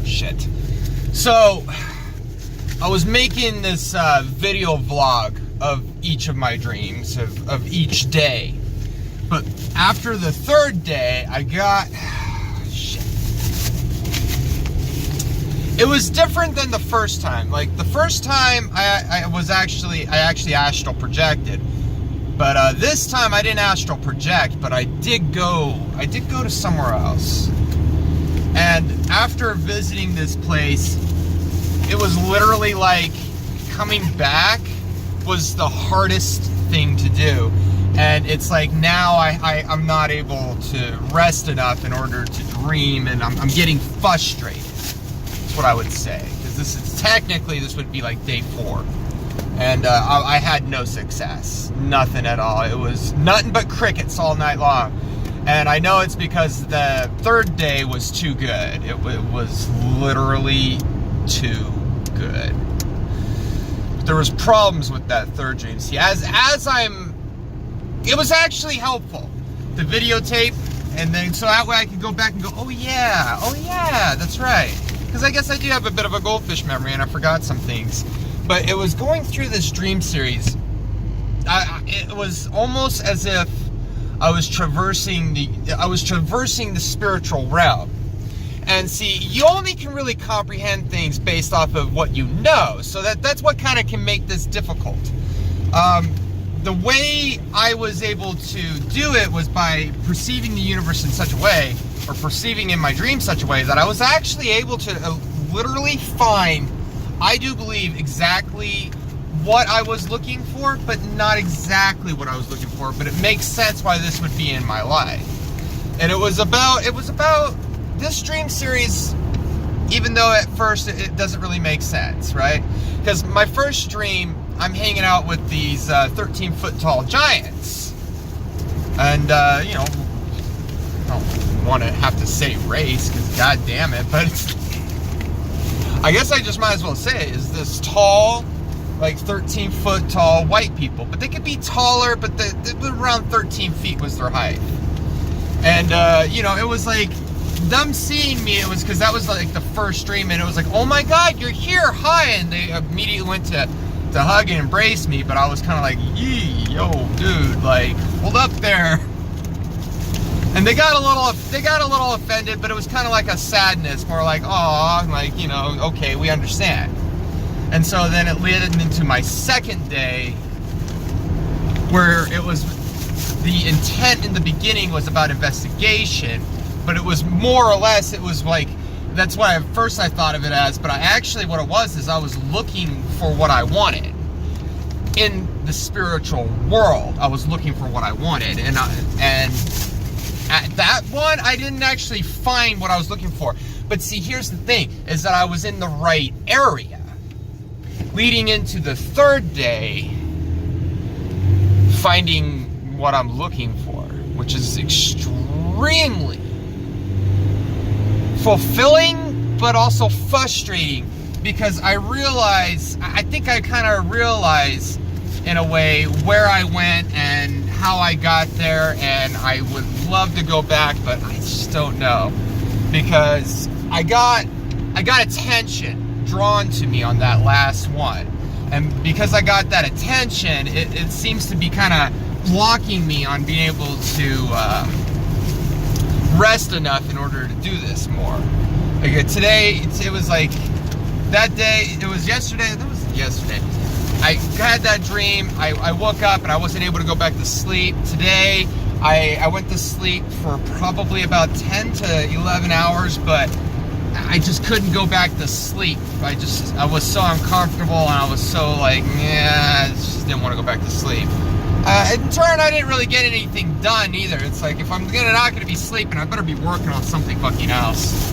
Shit. So, I was making this video vlog of each of my dreams, of each day. But after the third day, I got... shit. It was different than the first time. Like, the first time, I actually astral projected. But this time I didn't astral project, but I did go to somewhere else. And after visiting this place, it was literally like coming back was the hardest thing to do. And it's like now I'm not able to rest enough in order to dream, and I'm getting frustrated. That's what I would say. Because this would be like day 4. And I had no success. Nothing at all. It was nothing but crickets all night long. And I know it's because the third day was too good. It was literally too good. But there was problems with that third dream. See, it was actually helpful. The videotape, and then so that way I could go back and go, oh yeah, that's right. Because I guess I do have a bit of a goldfish memory and I forgot some things. But it was going through this dream series. It was almost as if I was traversing the spiritual realm. And see, you only can really comprehend things based off of what you know. So that's what kind of can make this difficult. The way I was able to do it was by perceiving the universe in such a way, or perceiving in my dream such a way, that I was actually able to literally find, I do believe, exactly what I was looking for, but not exactly what I was looking for. But it makes sense why this would be in my life. And it was about this dream series, even though at first it doesn't really make sense, right? Because my first dream, I'm hanging out with these 13-foot tall giants. And, you know, I don't want to have to say race, because god damn it, but I guess I just might as well say it, is this tall, like 13-foot tall white people. But they could be taller, but they were around 13 feet was their height. And, you know, it was like, them seeing me, it was because that was like the first dream, and it was like, oh my god, you're here, hi, and they immediately went to hug and embrace me, but I was kind of like, yee, yo, dude, like, hold up there. And they got a little offended, but it was kind of like a sadness, more like, oh, like, you know, okay, we understand. And so then it led into my second day, where it was, the intent in the beginning was about investigation, but it was more or less, it was like, that's what at first I thought of it as, but what it was is I was looking for what I wanted. In the spiritual world, I was looking for what I wanted, and at that one, I didn't actually find what I was looking for. But see, here's the thing, is that I was in the right area. Leading into the third day, finding what I'm looking for, which is extremely fulfilling, but also frustrating, because I think I kind of realize in a way where I went and how I got there, and I would love to go back, but I just don't know, because I got attention drawn to me on that last one, and because I got that attention, it seems to be kind of blocking me on being able to rest enough in order to do this more. Like today, it was like that day. It was yesterday. That was yesterday. I had that dream. I woke up and I wasn't able to go back to sleep. Today, I went to sleep for probably about 10 to 11 hours, but I just couldn't go back to sleep. I was so uncomfortable, and I was so like, yeah, I just didn't want to go back to sleep. In turn, I didn't really get anything done either. It's like, if I'm not gonna be sleeping, I better be working on something fucking else.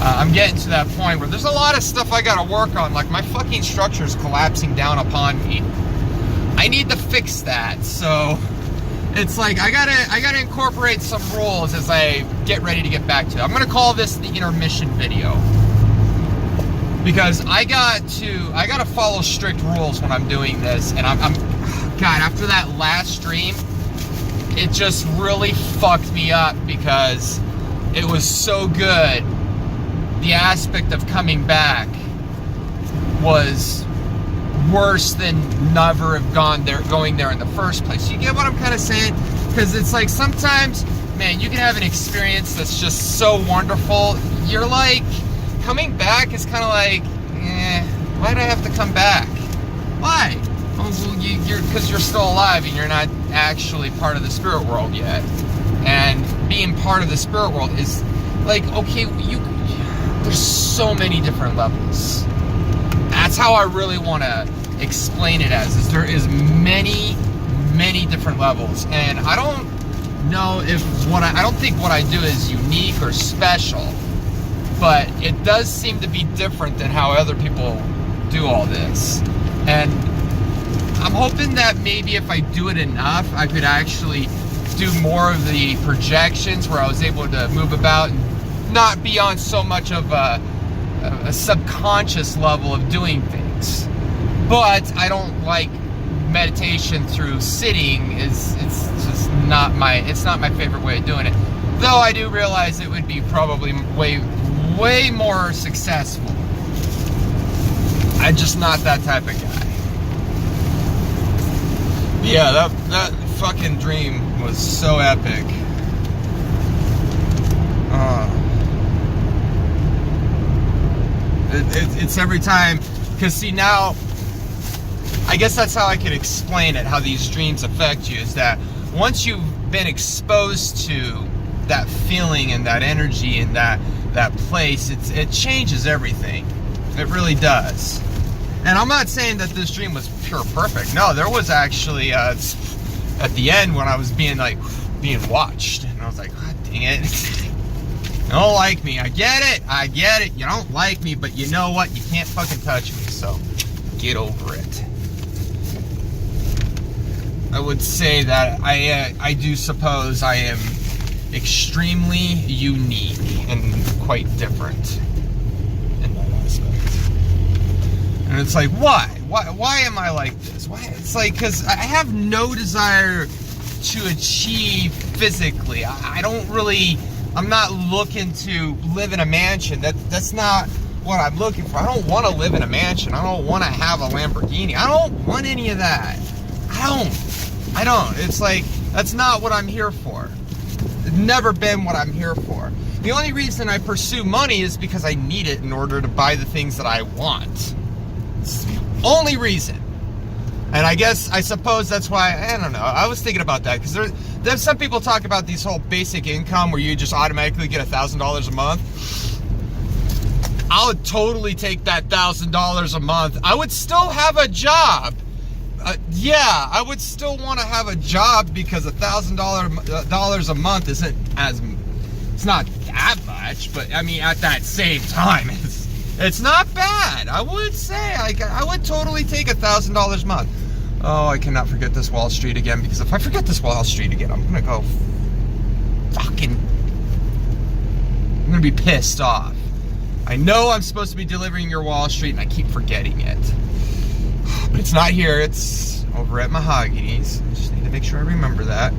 I'm getting to that point where there's a lot of stuff I gotta work on, like my fucking structure is collapsing down upon me. I need to fix that, so it's like I gotta incorporate some rules as I get ready to get back to it. I'm gonna call this the intermission video, because I gotta follow strict rules when I'm doing this, and I'm God, after that last stream, it just really fucked me up, because it was so good. The aspect of coming back was worse than never have going there in the first place. You get what I'm kind of saying? Because it's like sometimes, man, you can have an experience that's just so wonderful. You're like, coming back is kind of like, why do I have to come back? Why? Well, because you're still alive and you're not actually part of the spirit world yet. And being part of the spirit world is like, okay, there's so many different levels. That's how I really want to explain it as, is there is many different levels. And I don't know if I don't think what I do is unique or special, but it does seem to be different than how other people do all this. And I'm hoping that maybe if I do it enough, I could actually do more of the projections where I was able to move about and not be on so much of a subconscious level of doing things. But I don't like meditation through sitting. It's just not my favorite way of doing it. Though I do realize it would be probably way more successful. I'm just not that type of guy. Yeah, that fucking dream was so epic. It's every time, because see now, I guess that's how I could explain it, how these dreams affect you, is that once you've been exposed to that feeling and that energy and that place, it changes everything. It really does. And I'm not saying that this dream was pure perfect. No, there was actually at the end when I was being watched, and I was like, God dang it. You don't like me. I get it. You don't like me, but you know what? You can't fucking touch me, so get over it. I would say that I do suppose I am extremely unique and quite different in that aspect. And it's like, why am I like this? Why? It's like, because I have no desire to achieve physically. I'm not looking to live in a mansion. That's not what I'm looking for. I don't want to live in a mansion. I don't want to have a Lamborghini. I don't want any of that. I don't. It's like, that's not what I'm here for. It's never been what I'm here for. The only reason I pursue money is because I need it in order to buy the things that I want. It's the only reason. And I suppose that's why, I don't know, I was thinking about that, because there's some people talk about these whole basic income where you just automatically get $1,000 a month. I would totally take that $1,000 a month. I would still have a job. Yeah, I would still want to have a job, because $1,000 a month isn't it's not that much, but I mean, at that same time, it's not bad. I would say I would totally take $1,000 a month. Oh, I cannot forget this Wall Street again, because if I forget this Wall Street again, I'm gonna go I'm gonna be pissed off. I know I'm supposed to be delivering your Wall Street, and I keep forgetting it. But it's not here. It's over at Mahogany's. I just need to make sure I remember that.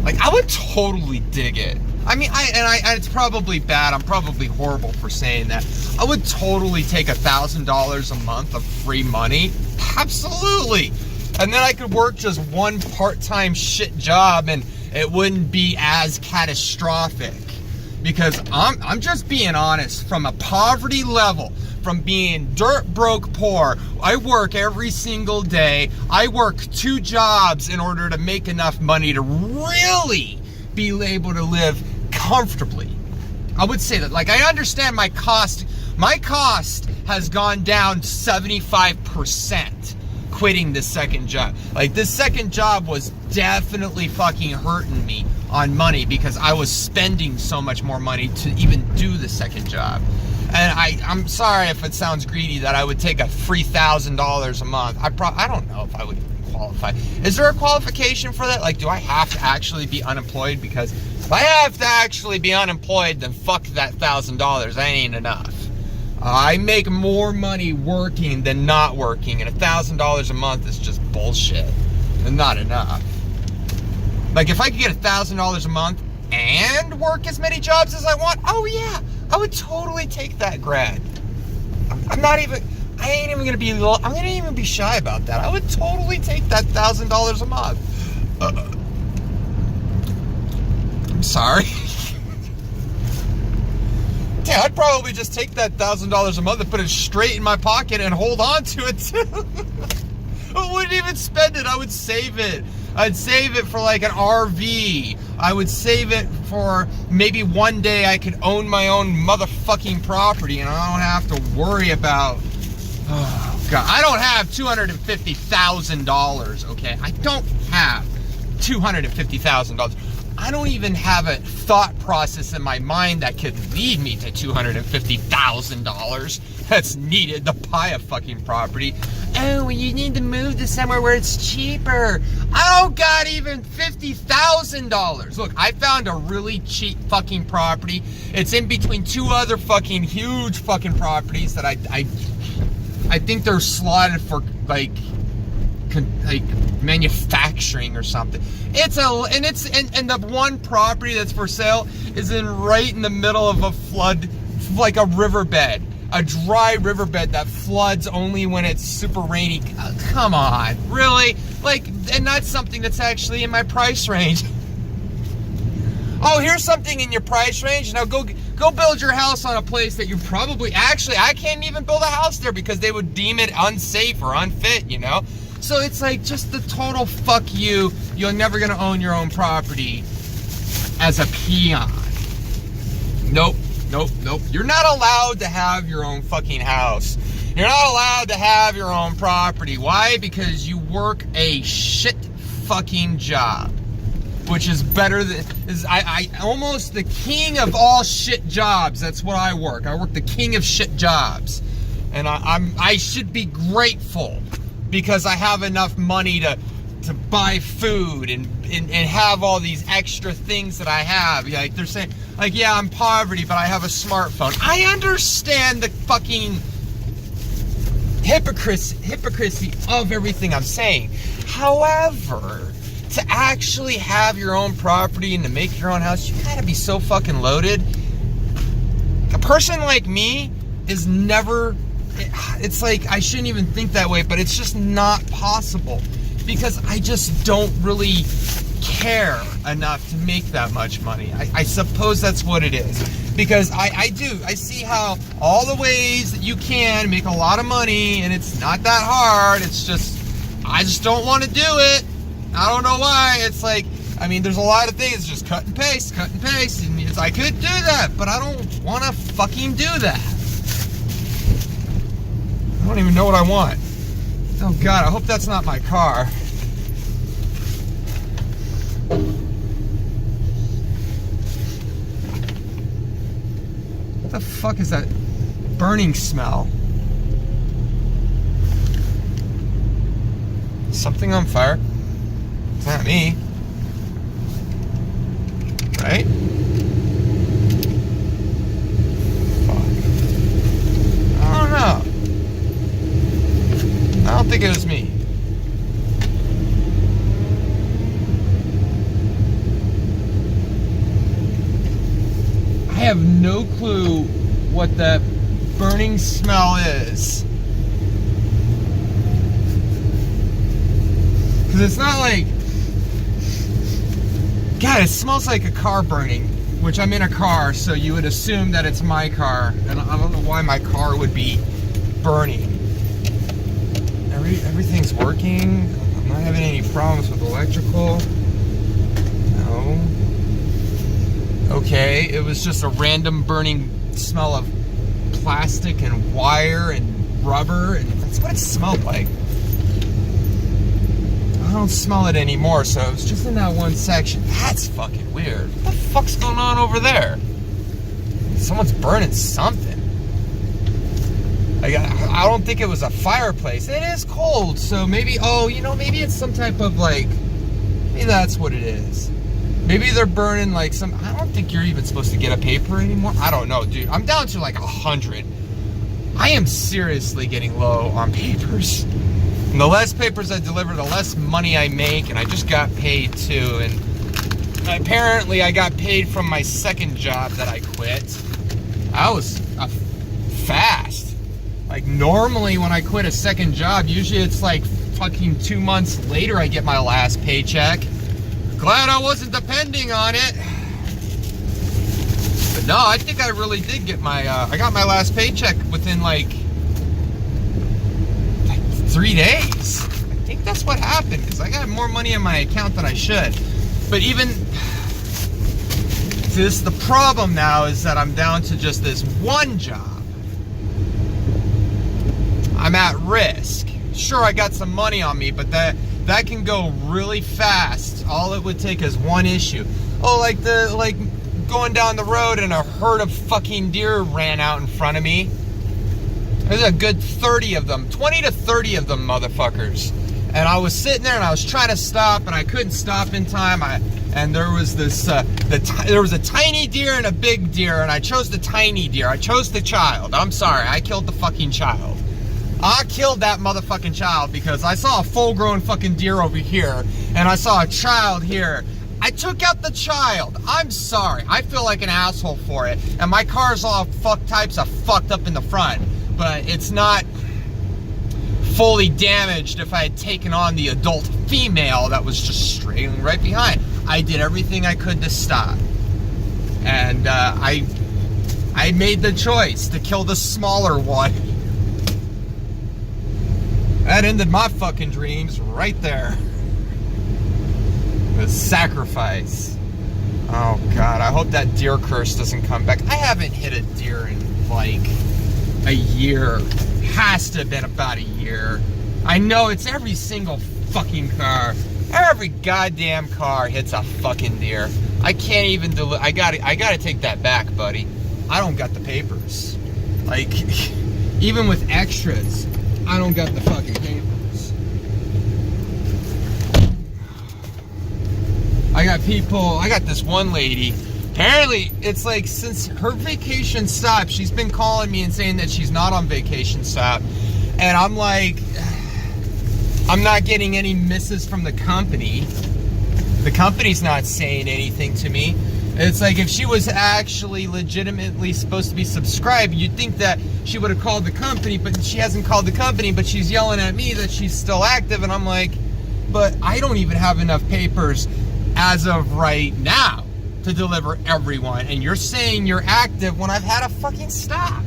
Like, I would totally dig it. I mean, it's probably bad. I'm probably horrible for saying that. I would totally take $1,000 a month of free money. Absolutely. And then I could work just one part-time shit job, and it wouldn't be as catastrophic. Because I'm just being honest, from a poverty level, from being dirt broke poor, I work every single day. I work 2 jobs in order to make enough money to really be able to live comfortably. I would say that, like, I understand my cost has gone down 75% quitting this second job. Like, this second job was definitely fucking hurting me on money, because I was spending so much more money to even do the second job. And I'm sorry if it sounds greedy that I would take a free $1,000 a month. I don't know if I would qualify. Is there a qualification for that? Like, do I have to actually be unemployed? Because if I have to actually be unemployed, then fuck that $1,000. That ain't enough. I make more money working than not working, and $1,000 a month is just bullshit and not enough. Like, if I could get $1,000 a month, and work as many jobs as I want, oh yeah, I would totally take that grad. I'm not even be shy about that. I would totally take that $1,000 a month. I'm sorry. Yeah, I'd probably just take that $1,000 a month and put it straight in my pocket and hold on to it too. I wouldn't even spend it. I would save it. I'd save it for like an RV. I would save it for maybe one day I could own my own motherfucking property and I don't have to worry about, oh God, I don't have $250,000, okay? I don't have $250,000. I don't even have a thought process in my mind that could lead me to $250,000 that's needed to buy a fucking property. Oh, you need to move to somewhere where it's cheaper. I don't got even $50,000. Look, I found a really cheap fucking property. It's in between two other fucking huge fucking properties that I think they're slotted for like manufacturing or something. And the one property that's for sale is right in the middle of a flood, like a riverbed. A dry riverbed that floods only when it's super rainy. Come on, really? Like, and that's something that's actually in my price range. Oh, here's something in your price range. Now go build your house on a place that you probably, actually, I can't even build a house there because they would deem it unsafe or unfit, you know? So it's like just the total fuck you. You're never gonna own your own property as a peon. Nope. You're not allowed to have your own fucking house. You're not allowed to have your own property. Why? Because you work a shit fucking job. Which is better than, I almost the king of all shit jobs. That's what I work. I work the king of shit jobs. And I should be grateful because I have enough money to buy food and have all these extra things that I have. Like they're saying, like, yeah, I'm poverty, but I have a smartphone. I understand the fucking hypocrisy of everything I'm saying. However, to actually have your own property and to make your own house, you gotta be so fucking loaded. A person like me is never, it's like, I shouldn't even think that way, but it's just not possible. Because I just don't really care enough to make that much money. I suppose that's what it is. Because I see how all the ways that you can make a lot of money, and it's not that hard. It's just, I just don't want to do it. I don't know why. It's like, I mean, there's a lot of things, just cut and paste. And I could do that, but I don't want to fucking do that. I don't even know what I want. Oh God, I hope that's not my car. What the fuck is that burning smell? Something on fire? It's not me. Right? Fuck. I don't know. I don't think it was me. I have no clue what that burning smell is. Because it's not like, God, it smells like a car burning, which I'm in a car, so you would assume that it's my car, and I don't know why my car would be burning. Everything's working. I'm not having any problems with electrical. No. Okay, it was just a random burning smell of plastic and wire and rubber, and that's what it smelled like. I don't smell it anymore, so it was just in that one section. That's fucking weird. What the fuck's going on over there? Someone's burning something. I don't think it was a fireplace. It is cold, so maybe, oh, you know, maybe it's some type of like, maybe that's what it is. Maybe they're burning like some, I don't think you're even supposed to get a paper anymore. I don't know, dude. I'm down to like 100. I am seriously getting low on papers. And the less papers I deliver, the less money I make, and I just got paid too. And apparently I got paid from my second job that I quit. I was fast. Like normally when I quit a second job, usually it's like fucking 2 months later I get my last paycheck. Glad I wasn't depending on it. But no, I think I really did get my, I got my last paycheck within like 3 days. I think that's what happened, because I got more money in my account than I should. But even, this, the problem now is that I'm down to just this one job. I'm at risk. Sure, I got some money on me, but that can go really fast. All it would take is one issue. Oh, like going down the road and a herd of fucking deer ran out in front of me. There's a good 30 of them, 20 to 30 of them motherfuckers. And I was sitting there and I was trying to stop and I couldn't stop in time. And there was this, there was a tiny deer and a big deer, and I chose the tiny deer. I chose the child. I'm sorry, I killed the fucking child. I killed that motherfucking child because I saw a full-grown fucking deer over here and I saw a child here. I took out the child. I'm sorry. I feel like an asshole for it. And my car's all types of fucked up in the front. But it's not fully damaged if I had taken on the adult female that was just straining right behind. I did everything I could to stop. And I made the choice to kill the smaller one. That ended my fucking dreams right there. The sacrifice. Oh God, I hope that deer curse doesn't come back. I haven't hit a deer in like a year. Has to have been about a year. I know it's every single fucking car. Every goddamn car hits a fucking deer. I can't even I gotta take that back, buddy. I don't got the papers. Like, even with extras, I don't got the fucking papers. I got people, I got this one lady. Apparently, it's like since her vacation stopped, she's been calling me and saying that she's not on vacation stop. And I'm like, I'm not getting any misses from the company. The company's not saying anything to me. It's like if she was actually legitimately supposed to be subscribed, you'd think that she would have called the company, but she hasn't called the company, but she's yelling at me that she's still active, and I'm like, but I don't even have enough papers as of right now to deliver everyone, and you're saying you're active when I've had a fucking stop.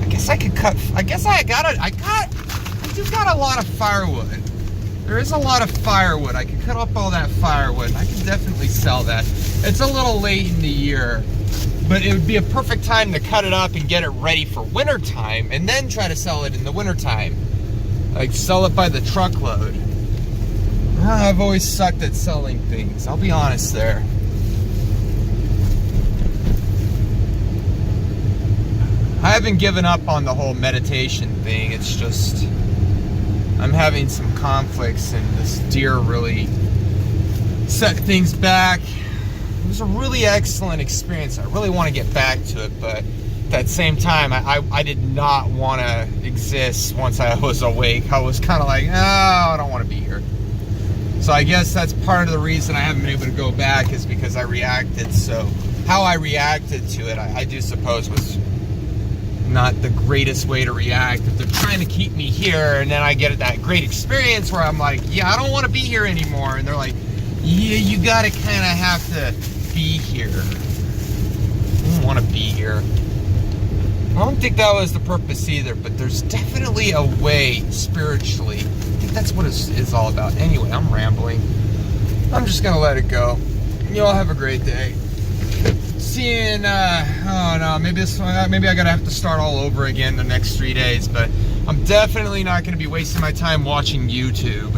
I guess I could cut, I do got a lot of firewood. There is a lot of firewood. I can cut up all that firewood. I can definitely sell that. It's a little late in the year, but it would be a perfect time to cut it up and get it ready for winter time, and then try to sell it in the winter time. Like sell it by the truckload. I've always sucked at selling things. I'll be honest there. I haven't given up on the whole meditation thing. It's just I'm having some conflicts, and this deer really set things back. It was a really excellent experience. I really want to get back to it, but at that same time, I did not want to exist once I was awake. I was kind of like, oh, I don't want to be here. So I guess that's part of the reason I haven't been able to go back, is because I reacted. So how I reacted to it, I do suppose was not the greatest way to react. If they're trying to keep me here, and then I get that great experience where I'm like, yeah, I don't want to be here anymore, and they're like, yeah, you gotta kind of have to be here. I don't want to be here. I don't think that was the purpose either, but there's definitely a way spiritually. I think that's what it's all about. Anyway, I'm rambling. I'm just gonna let it go. You all have a great day. See you in, oh no, maybe I gotta have to start all over again the next 3 days, but I'm definitely not gonna be wasting my time watching YouTube.